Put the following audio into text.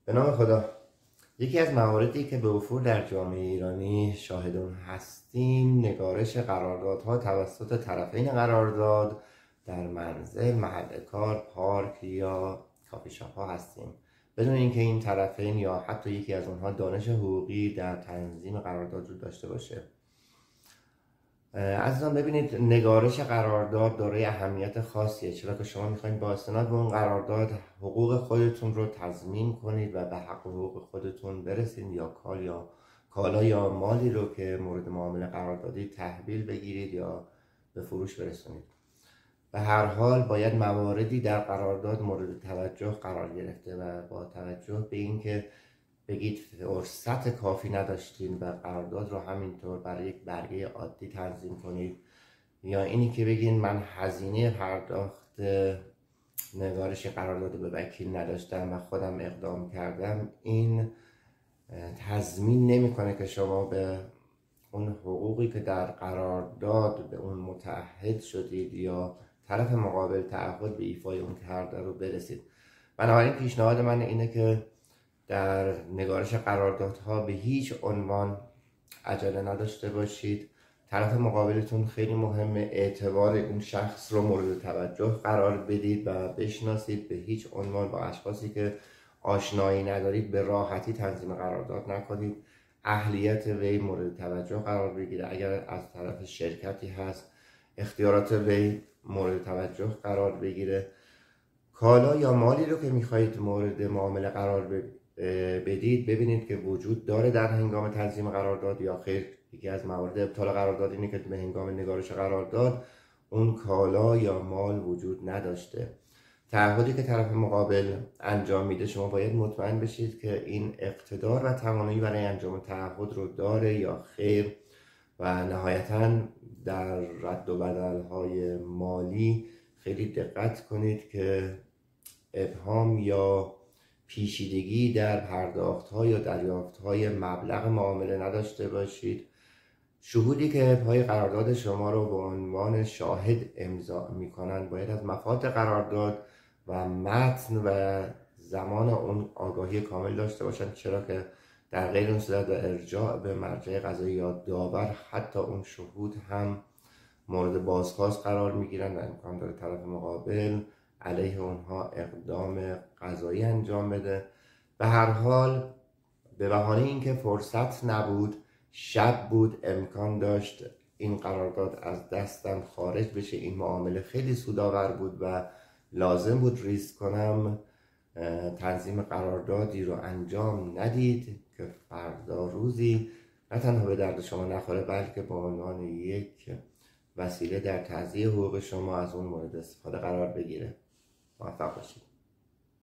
به نام خدا. یکی از مواردی که به وفور در جامعه ایرانی شاهد اون هستیم نگارش قراردادها توسط طرفین قرارداد در منزل، محل کار، پارک یا کافی شاپ ها هستیم، بدون اینکه این طرفین یا حتی یکی از اونها دانش حقوقی در تنظیم قرارداد رو داشته باشه. عزیزان ببینید، نگارش قرارداد دارای اهمیت خاصیه، چرا که شما میخواید با استناد به اون قرارداد حقوق خودتون رو تضمین کنید و به حق حقوق خودتون برسید، یا کالا یا مالی رو که مورد معامله قراردادی تحویل بگیرید یا به فروش برسونید. به هر حال باید مواردی در قرارداد مورد توجه قرار گرفته و با توجه به اینکه بگید فرصت کافی نداشتین و قرارداد رو همینطور برای یک برگه عادی تنظیم کنید، یا اینی که بگین من هزینه پرداخت نگارش قرارداد به وکیل نداشتم و خودم اقدام کردم، این تضمین نمیکنه که شما به اون حقوقی که در قرارداد به اون متعهد شدید یا طرف مقابل تعهد به ایفای اون کرده رو برسید. بنابراین پیشنهاد من اینه که در نگارش قراردادها به هیچ عنوان عجله نداشته باشید. طرف مقابلتون خیلی مهمه، اعتبار اون شخص رو مورد توجه قرار بدید و بشناسید. به هیچ عنوان با اشخاصی که آشنایی ندارید به راحتی تنظیم قرارداد نکنید. اهلیت وی مورد توجه قرار بگیره. اگر از طرف شرکتی هست، اختیارات وی مورد توجه قرار بگیره. کالا یا مالی رو که میخواهید مورد معامله قرار بدید ببینید که وجود داره در هنگام تنظیم قرارداد یا خیر. یکی از موارد ابطال قرارداد اینه که به هنگام نگارش قرارداد اون کالا یا مال وجود نداشته. تعهدی که طرف مقابل انجام میده شما باید مطمئن بشید که این اقتدار و توانایی برای انجام تعهد رو داره یا خیر، و نهایتاً در رد و بدل‌های مالی خیلی دقت کنید که ابهام یا پیچیدگی در پرداخت‌ها یا دریافت‌های مبلغ معامله نداشته باشید. شهودی که پای قرارداد شما رو به عنوان شاهد امضا می‌کنند باید از مفاد قرارداد و متن و زمان اون آگاهی کامل داشته باشند، چرا که در غیر این صورت و ارجاع به مرجع قضایی یا داور حتی اون شهود هم مورد بازخواست قرار میگیرن و امکان داره طرف مقابل علیه اونها اقدام قضایی انجام بده. به هر حال به بهانه اینکه فرصت نبود، شب بود، امکان داشت این قرارداد از دستم خارج بشه، این معامله خیلی سودآور بود و لازم بود ریسک کنم، تنظیم قراردادی رو انجام ندید که فردا روزی نه تنها به درد شما نخوره بلکه به عنوان یک وسیله در تضییع حقوق شما از اون مورد استفاده قرار بگیره. موفق باشید.